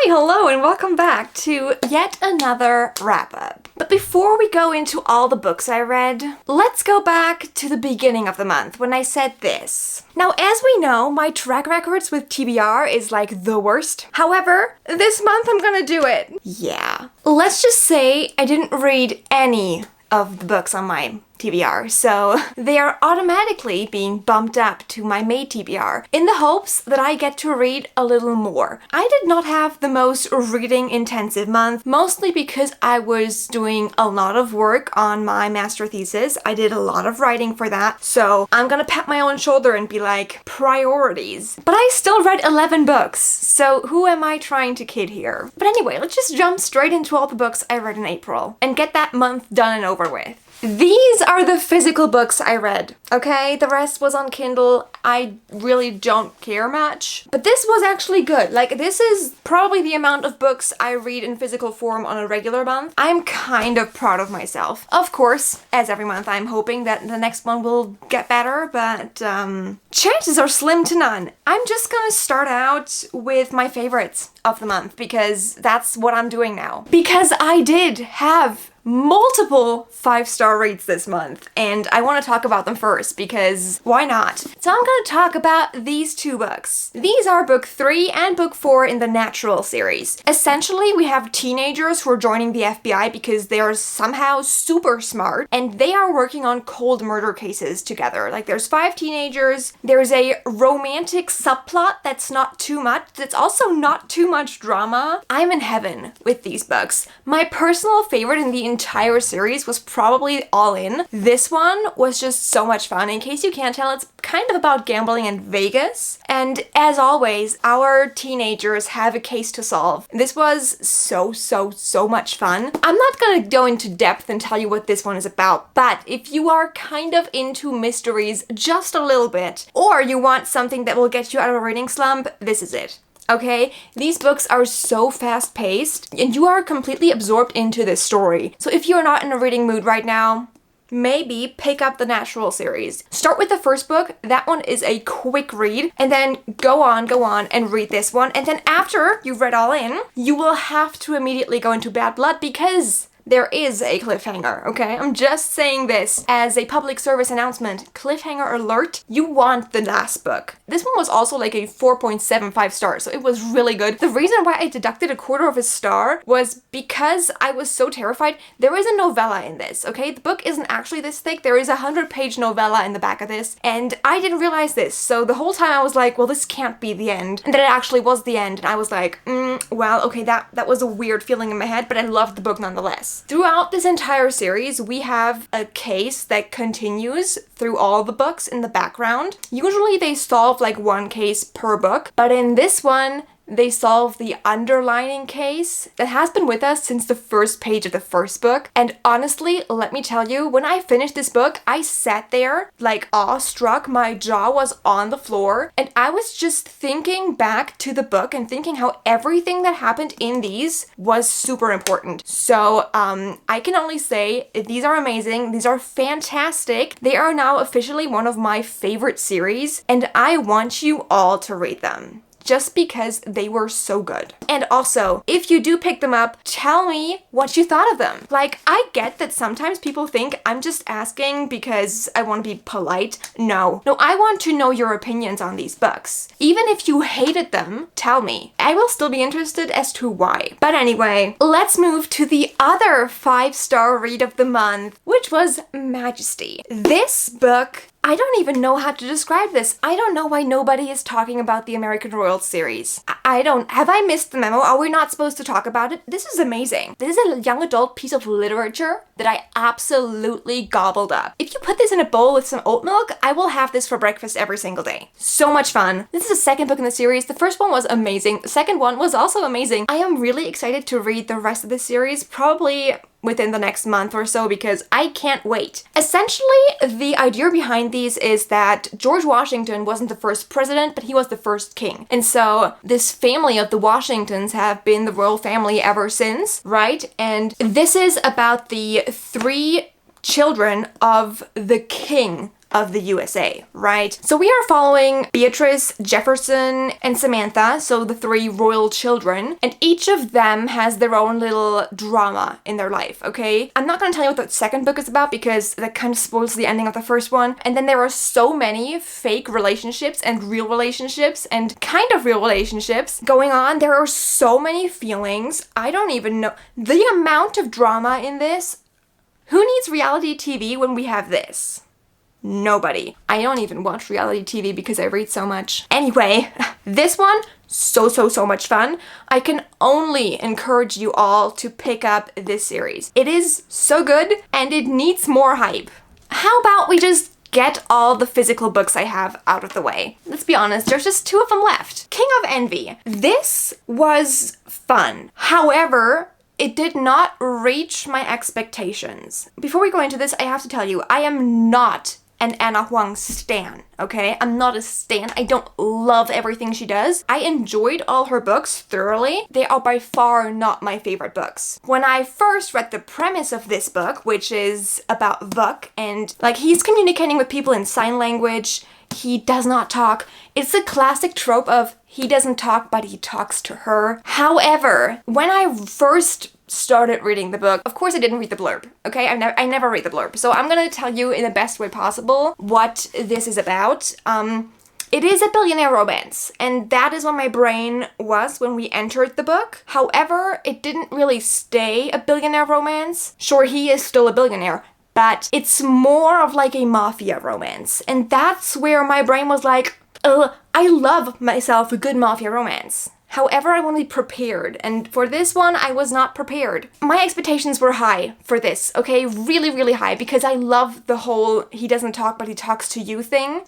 Hi, hello, and welcome back to yet another wrap-up. But before we go into all the books I read, let's go back to the beginning of the month when I said this. Now, as we know, my track records with TBR is like the worst. However, this month I'm gonna do it. Yeah. Let's just say I didn't read any of the books on my TBR, so they are automatically being bumped up to my May TBR in the hopes that I get to read a little more. I did not have the most reading intensive month, mostly because I was doing a lot of work on my master thesis. I did a lot of writing for that, so I'm gonna pat my own shoulder and be like, priorities. But I still read 11 books, so who am I trying to kid here? But anyway, let's just jump straight into all the books I read in April and get that month done and over with. These are the physical books I read, okay? The rest was on Kindle. I really don't care much. But this was actually good. Like, this is probably the amount of books I read in physical form on a regular month. I'm kind of proud of myself. Of course, as every month, I'm hoping that the next one will get better, but chances are slim to none. I'm just gonna start out with my favorites of the month because that's what I'm doing now. Because I did have multiple 5-star reads this month, and I want to talk about them first because why not? So I'm going to talk about these two books. These are book 3 and book 4 in the Natural series. Essentially, we have teenagers who are joining the FBI because they are somehow super smart, and they are working on cold murder cases together. Like, there's 5 teenagers, there's a romantic subplot that's not too much, that's also not too much drama. I'm in heaven with these books. My personal favorite in the entire series was probably All In. This one was just so much fun. In case you can't tell, it's kind of about gambling in Vegas. And as always, our teenagers have a case to solve. This was so much fun. I'm not gonna go into depth and tell you what this one is about, but if you are kind of into mysteries just a little bit, or you want something that will get you out of a reading slump, this is it. Okay, these books are so fast-paced, and you are completely absorbed into this story. So if you're not in a reading mood right now, maybe pick up the Natural series. Start with the first book, that one is a quick read, and then go on and read this one. And then after you've read All In, you will have to immediately go into Bad Blood because there is a cliffhanger, okay? I'm just saying this as a public service announcement. Cliffhanger alert. You want the last book. This one was also like a 4.75 stars, so it was really good. The reason why I deducted 1/4 of a star was because I was so terrified. There is a novella in this, okay? The book isn't actually this thick. There is a 100-page novella in the back of this, and I didn't realize this. So the whole time I was like, well, this can't be the end. And then it actually was the end, and I was like, well, okay, that was a weird feeling in my head, but I loved the book nonetheless. Throughout this entire series, we have a case that continues through all the books in the background. Usually they solve like one case per book, but in this one, they solve the underlining case that has been with us since the first page of the first book. And honestly, let me tell you, when I finished this book, I sat there like awestruck. My jaw was on the floor, and I was just thinking back to the book and thinking how everything that happened in these was super important. So I can only say these are amazing. These are fantastic. They are now officially one of my favorite series, and I want you all to read them, just because they were so good. And also, if you do pick them up, tell me what you thought of them. Like, I get that sometimes people think I'm just asking because I want to be polite. No, I want to know your opinions on these books. Even if you hated them, tell me. I will still be interested as to why. But anyway, let's move to the other 5-star read of the month, which was Majesty. This book, I don't even know how to describe this. I don't know why nobody is talking about the American Royals series. Have I missed the memo? Are we not supposed to talk about it? This is amazing. This is a young adult piece of literature that I absolutely gobbled up. If you put this in a bowl with some oat milk, I will have this for breakfast every single day. So much fun. This is the second book in the series. The first one was amazing. The second one was also amazing. I am really excited to read the rest of the series, probably within the next month or so, because I can't wait. Essentially, the idea behind these is that George Washington wasn't the first president, but he was the first king. And so this family of the Washingtons have been the royal family ever since, right? And this is about the 3 children of the king of the USA, right? So we are following Beatrice, Jefferson, and Samantha, so the 3 royal children, and each of them has their own little drama in their life, okay? I'm not gonna tell you what the second book is about because that kind of spoils the ending of the first one. And then there are so many fake relationships and real relationships and kind of real relationships going on. There are so many feelings. I don't even know. The amount of drama in this. Who needs reality TV when we have this? Nobody. I don't even watch reality TV because I read so much. Anyway, this one, so much fun. I can only encourage you all to pick up this series. It is so good and it needs more hype. How about we just get all the physical books I have out of the way? Let's be honest, there's just 2 of them left. King of Envy. This was fun. However, it did not reach my expectations. Before we go into this, I have to tell you, I am not an Anna Huang stan, okay? I'm not a stan. I don't love everything she does. I enjoyed all her books thoroughly. They are by far not my favorite books. When I first read the premise of this book, which is about Vuk, and like he's communicating with people in sign language, he does not talk. It's a classic trope of he doesn't talk, but he talks to her. However, when I first started reading the book, of course I didn't read the blurb, okay? I never read the blurb. So I'm gonna tell you in the best way possible what this is about. It is a billionaire romance, and that is what my brain was when we entered the book. However, it didn't really stay a billionaire romance. Sure, he is still a billionaire, but it's more of like a mafia romance. And that's where my brain was like, I love myself a good mafia romance. However, I want to be prepared, and for this one, I was not prepared. My expectations were high for this, okay? Really high, because I love the whole he doesn't talk but he talks to you thing.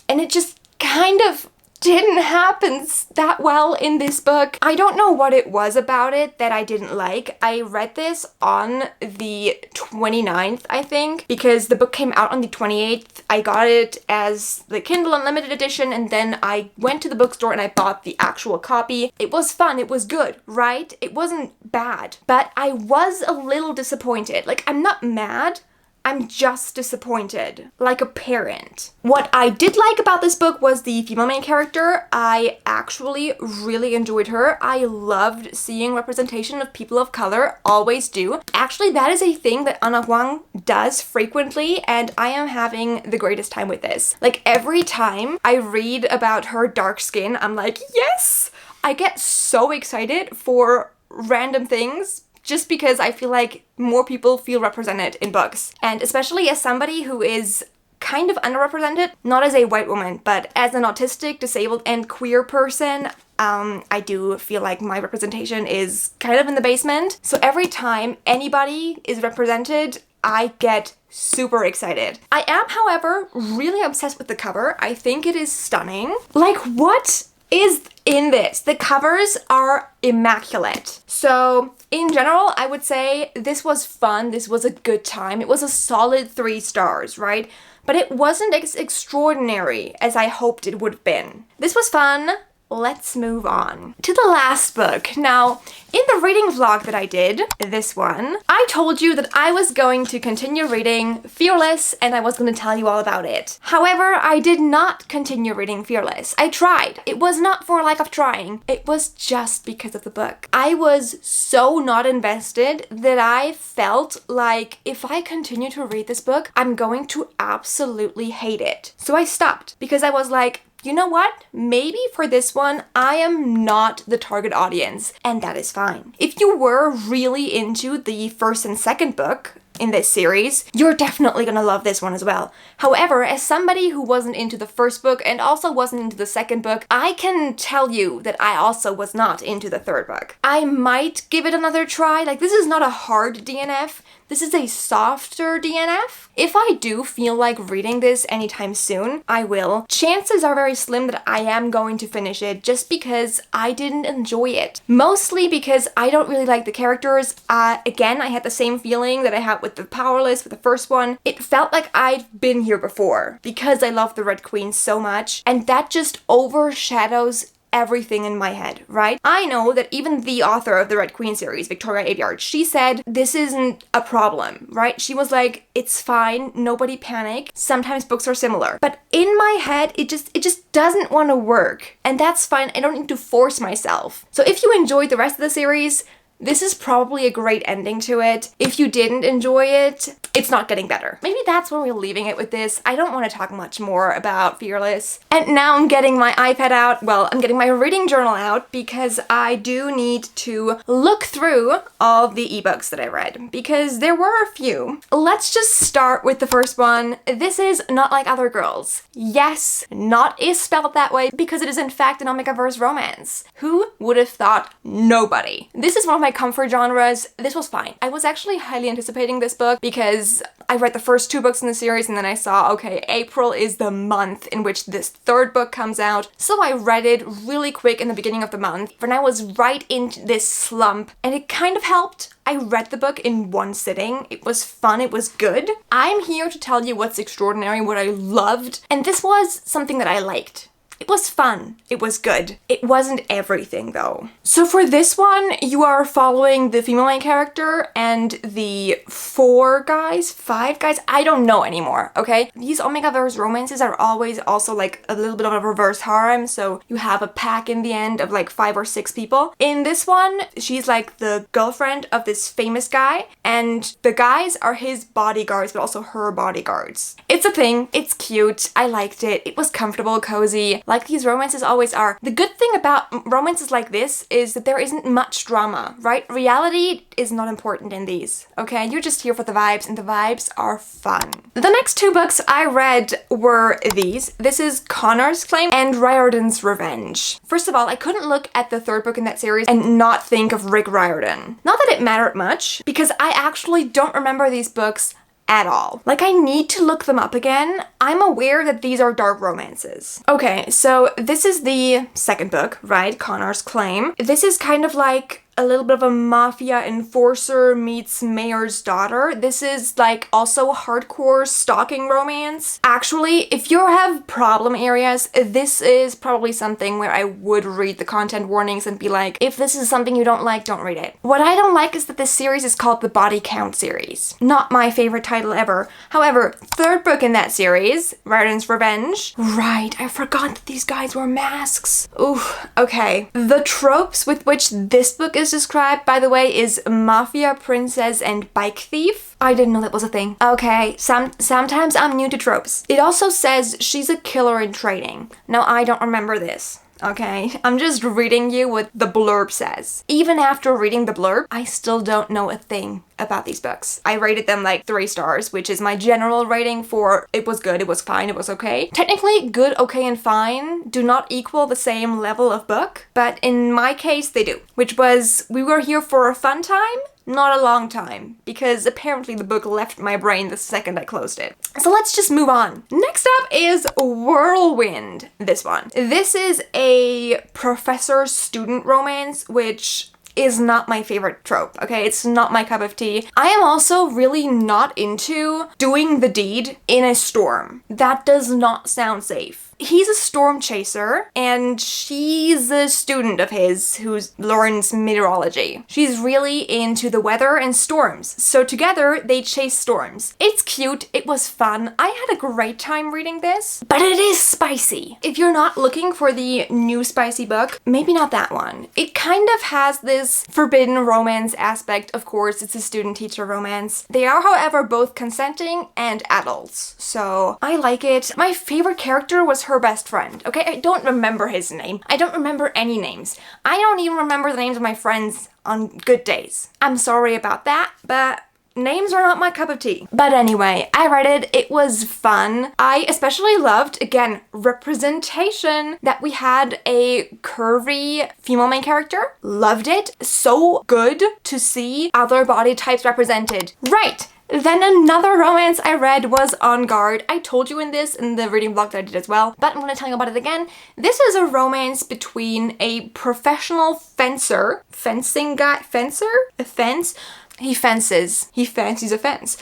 And it just kind of didn't happen that well in this book. I don't know what it was about it that I didn't like. I read this on the 29th, I think, because the book came out on the 28th. I got it as the Kindle Unlimited edition, and then I went to the bookstore and I bought the actual copy. It was fun, it was good, right? It wasn't bad, but I was a little disappointed. Like, I'm not mad, I'm just disappointed, like a parent. What I did like about this book was the female main character. I actually really enjoyed her. I loved seeing representation of people of color, always do. Actually, that is a thing that Anna Huang does frequently, and I am having the greatest time with this. Like, every time I read about her dark skin, I'm like, yes! I get so excited for random things, just because I feel like more people feel represented in books. And especially as somebody who is kind of underrepresented, not as a white woman, but as an autistic, disabled, and queer person, I do feel like my representation is kind of in the basement. So every time anybody is represented, I get super excited. I am, however, really obsessed with the cover. I think it is stunning. Like, what is in this? The covers are immaculate. So in general, I would say this was fun. This was a good time. It was a solid 3 stars, right? But it wasn't as extraordinary as I hoped it would have been. This was fun. Let's move on to the last book. Now, in the reading vlog that I did, this one, I told you that I was going to continue reading Fearless and I was going to tell you all about it. However, I did not continue reading Fearless. I tried. It was not for lack of trying. It was just because of the book. I was so not invested that I felt like if I continue to read this book, I'm going to absolutely hate it. So I stopped because I was like, you know what? Maybe for this one, I am not the target audience, and that is fine. If you were really into the first and second book in this series, you're definitely gonna love this one as well. However, as somebody who wasn't into the first book and also wasn't into the second book, I can tell you that I also was not into the third book. I might give it another try. Like, this is not a hard DNF. This is a softer DNF. If I do feel like reading this anytime soon, I will. Chances are very slim that I am going to finish it just because I didn't enjoy it. Mostly because I don't really like the characters. Again, I had the same feeling that I had with the Powerless, with the first one. It felt like I'd been here before because I love the Red Queen so much, and that just overshadows everything in my head, right? I know that even the author of the Red Queen series, Victoria Aveyard, she said this isn't a problem, right? She was like, it's fine, nobody panic. Sometimes books are similar. But in my head, it just doesn't want to work. And that's fine. I don't need to force myself. So if you enjoyed the rest of the series, this is probably a great ending to it. If you didn't enjoy it, it's not getting better. Maybe that's where we're leaving it with this. I don't want to talk much more about Fearless. And now I'm getting my iPad out. Well, I'm getting my reading journal out because I do need to look through all the ebooks that I read because there were a few. Let's just start with the first one. This is Not Like Other Girls. Yes, not is spelled that way because it is in fact an Omegaverse romance. Who would have thought? Nobody. This is one of my comfort genres. This was fine. I was actually highly anticipating this book because I read the first 2 books in the series and then I saw, okay, April is the month in which this 3rd book comes out. So I read it really quick in the beginning of the month when I was right into this slump and it kind of helped. I read the book in one sitting. It was fun. It was good. I'm here to tell you what's extraordinary, what I loved, and this was something that I liked. It was fun. It was good. It wasn't everything though. So for this one, you are following the female main character and the 5 guys, I don't know anymore, okay? These Omegaverse romances are always also like a little bit of a reverse harem, so you have a pack in the end of like 5 or 6 people. In this one, she's like the girlfriend of this famous guy, and the guys are his bodyguards, but also her bodyguards. It's a thing. It's cute. I liked it. It was comfortable, cozy, like these romances always are. The good thing about romances like this is that there isn't much drama, right? Reality is not important in these, okay? You're just here for the vibes, and the vibes are fun. The next 2 books I read were these. This is Connor's Claim and Riordan's Revenge. First of all, I couldn't look at the 3rd book in that series and not think of Rick Riordan. Not that it mattered much, because I actually don't remember these books at all. Like, I need to look them up again. I'm aware that these are dark romances. Okay, so this is the 2nd book, right? Connor's Claim. This is kind of like a little bit of a mafia enforcer meets mayor's daughter. This is like also hardcore stalking romance. Actually, if you have problem areas, this is probably something where I would read the content warnings and be like, if this is something you don't like, don't read it. What I don't like is that this series is called the Body Count series. Not my favorite title ever. However, 3rd book in that series, Riordan's Revenge. Right, I forgot that these guys wore masks. Ooh, okay. The tropes with which this book is described, by the way, is mafia, princess, and bike thief. I didn't know that was a thing. Okay, sometimes I'm new to tropes. It also says she's a killer in training. Now, I don't remember this. Okay, I'm just reading you what the blurb says. Even after reading the blurb, I still don't know a thing about these books. I rated them like 3 stars, which is my general rating for it was good, it was fine, it was okay. Technically, good, okay, and fine do not equal the same level of book, but in my case, they do. Which was, we were here for a fun time, not a long time, because apparently the book left my brain the second I closed it. So let's just move on. Next up is Whirlwind, this one. This is a professor-student romance, which is not my favorite trope, okay? It's not my cup of tea. I am also really not into doing the deed in a storm. That does not sound safe. He's a storm chaser, and she's a student of his who learns meteorology. She's really into the weather and storms, so together they chase storms. It's cute, it was fun, I had a great time reading this, but it is spicy. If you're not looking for the new spicy book, maybe not that one. It kind of has this forbidden romance aspect. Of course, it's a student-teacher romance. They are, however, both consenting and adults, so I like it. My favorite character was her best friend, okay? I don't remember his name. I don't remember any names. I don't even remember the names of my friends on good days. I'm sorry about that, but names are not my cup of tea. But anyway, I read it. It was fun. I especially loved, again, representation, that we had a curvy female main character. Loved it. So good to see other body types represented. Right. Then another romance I read was On Guard. I told you in the reading vlog that I did as well, but I'm gonna tell you about it again. This is a romance between a professional fencing guy, he fancies a fence.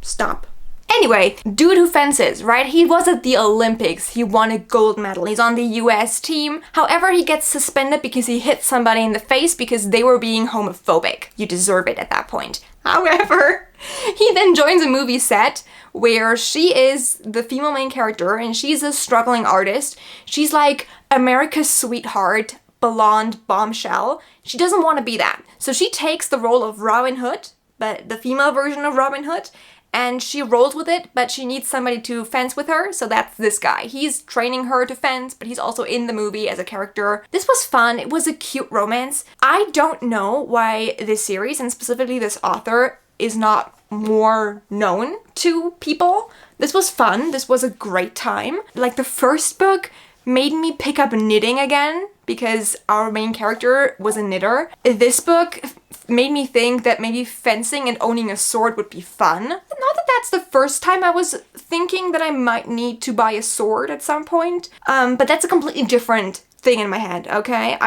Stop. Anyway, dude who fences, right? He was at the Olympics. He won a gold medal. He's on the US team. However, he gets suspended because he hit somebody in the face because they were being homophobic. You deserve it at that point. However, he then joins a movie set where she is the female main character and she's a struggling artist. She's like America's sweetheart, blonde bombshell. She doesn't want to be that. So she takes the role of Robin Hood, but the female version of Robin Hood, and she rolls with it, but she needs somebody to fence with her, so that's this guy. He's training her to fence, but he's also in the movie as a character. This was fun. It was a cute romance. I don't know why this series, and specifically this author, is not more known to people. This was fun. This was a great time. Like, the first book made me pick up knitting again because our main character was a knitter. This book made me think that maybe fencing and owning a sword would be fun. Not that that's the first time I was thinking that I might need to buy a sword at some point, but that's a completely different thing in my head, okay?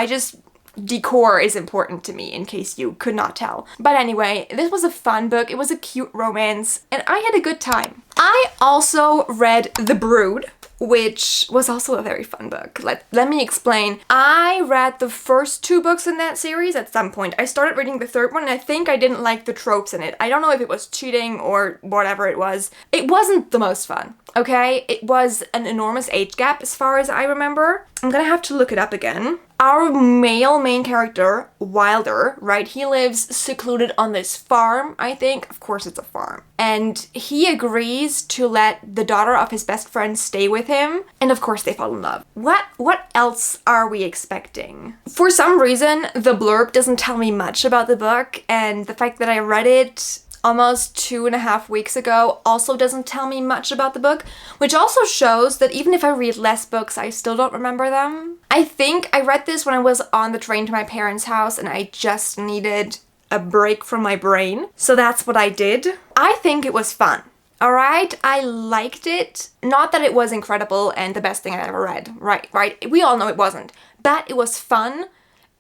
Decor is important to me, in case you could not tell. But anyway, this was a fun book. It was a cute romance, and I had a good time. I also read The Brood, which was also a very fun book. Let me explain. I read the first 2 books in that series at some point. I started reading the 3rd one and I think I didn't like the tropes in it. I don't know if it was cheating or whatever it was. It wasn't the most fun, okay? It was an enormous age gap as far as I remember. I'm gonna have to look it up again. Our male main character, Wilder, right? He lives secluded on this farm, I think. Of course it's a farm. And he agrees to let the daughter of his best friend stay with him. And of course they fall in love. What else are we expecting? For some reason, the blurb doesn't tell me much about the book. And the fact that I read it almost 2.5 weeks ago also doesn't tell me much about the book, which also shows that even if I read less books, I still don't remember them. I think I read this when I was on the train to my parents' house and I just needed a break from my brain. So that's what I did. I think it was fun. Alright, I liked it. Not that it was incredible and the best thing I ever read. Right. We all know it wasn't. But it was fun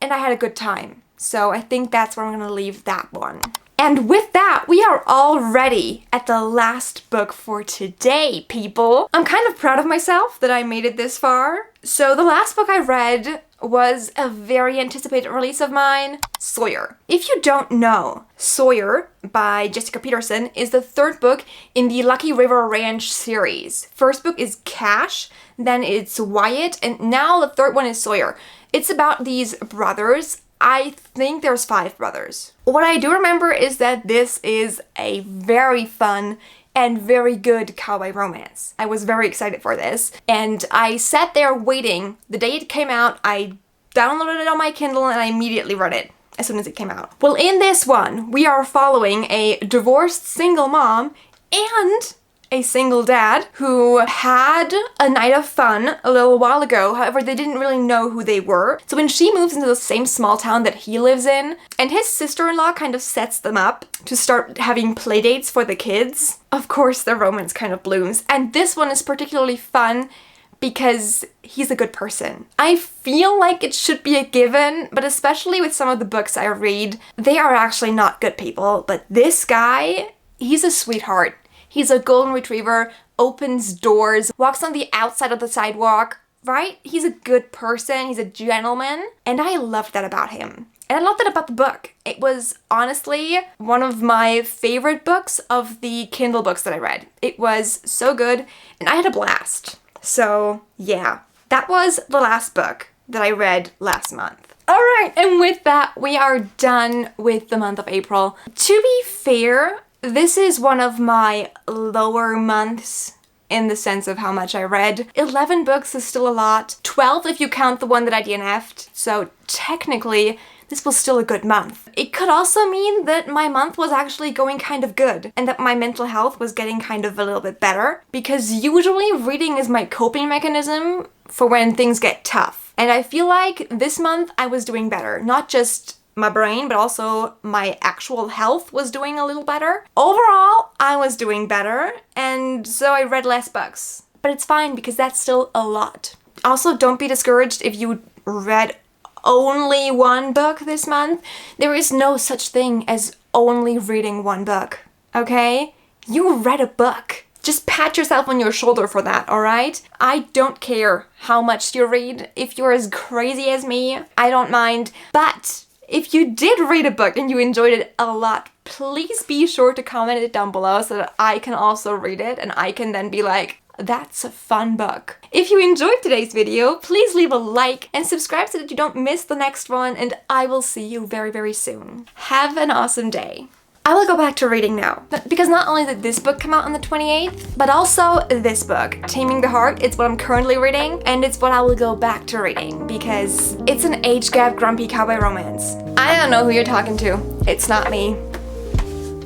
and I had a good time. So I think that's where I'm gonna leave that one. And with that, we are already at the last book for today, people. I'm kind of proud of myself that I made it this far. So the last book I read was a very anticipated release of mine, Sawyer. If you don't know, Sawyer by Jessica Peterson is the 3rd book in the Lucky River Ranch series. First book is Cash, then it's Wyatt, and now the 3rd one is Sawyer. It's about these brothers. I think there's 5 brothers. What I do remember is that this is a very fun and very good cowboy romance. I was very excited for this, and I sat there waiting. The day it came out, I downloaded it on my Kindle and I immediately read it as soon as it came out. Well, in this one, we are following a divorced single mom and a single dad who had a night of fun a little while ago. However, they didn't really know who they were. So when she moves into the same small town that he lives in, and his sister-in-law kind of sets them up to start having play dates for the kids, of course their romance kind of blooms. And this one is particularly fun because he's a good person. I feel like it should be a given, but especially with some of the books I read, they are actually not good people. But this guy, he's a sweetheart. He's a golden retriever, opens doors, walks on the outside of the sidewalk, right? He's a good person, he's a gentleman, and I loved that about him. And I loved that about the book. It was honestly one of my favorite books of the Kindle books that I read. It was so good, and I had a blast. So yeah, that was the last book that I read last month. Alright, and with that, we are done with the month of April. To be fair, this is one of my lower months in the sense of how much I read. 11 books is still a lot. 12 if you count the one that I DNF'd. So technically, this was still a good month. It could also mean that my month was actually going kind of good and that my mental health was getting kind of a little bit better, because usually reading is my coping mechanism for when things get tough. And I feel like this month I was doing better. Not just my brain, but also my actual health was doing a little better. Overall, I was doing better, and so I read less books. But it's fine because that's still a lot. Also, don't be discouraged if you read only 1 book this month. There is no such thing as only reading 1 book, okay? You read a book. Just pat yourself on your shoulder for that, alright? I don't care how much you read. If you're as crazy as me, I don't mind. But if you did read a book and you enjoyed it a lot, please be sure to comment it down below so that I can also read it and I can then be like, that's a fun book. If you enjoyed today's video, please leave a like and subscribe so that you don't miss the next one, and I will see you very, very soon. Have an awesome day. I will go back to reading now, because not only did this book come out on the 28th, but also this book, Taming the Heart. It's what I'm currently reading, and it's what I will go back to reading, because it's an age gap grumpy cowboy romance. I don't know who you're talking to. It's not me.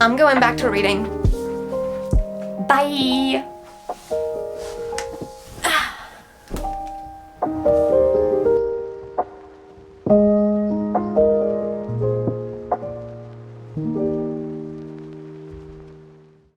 I'm going back to reading. Bye!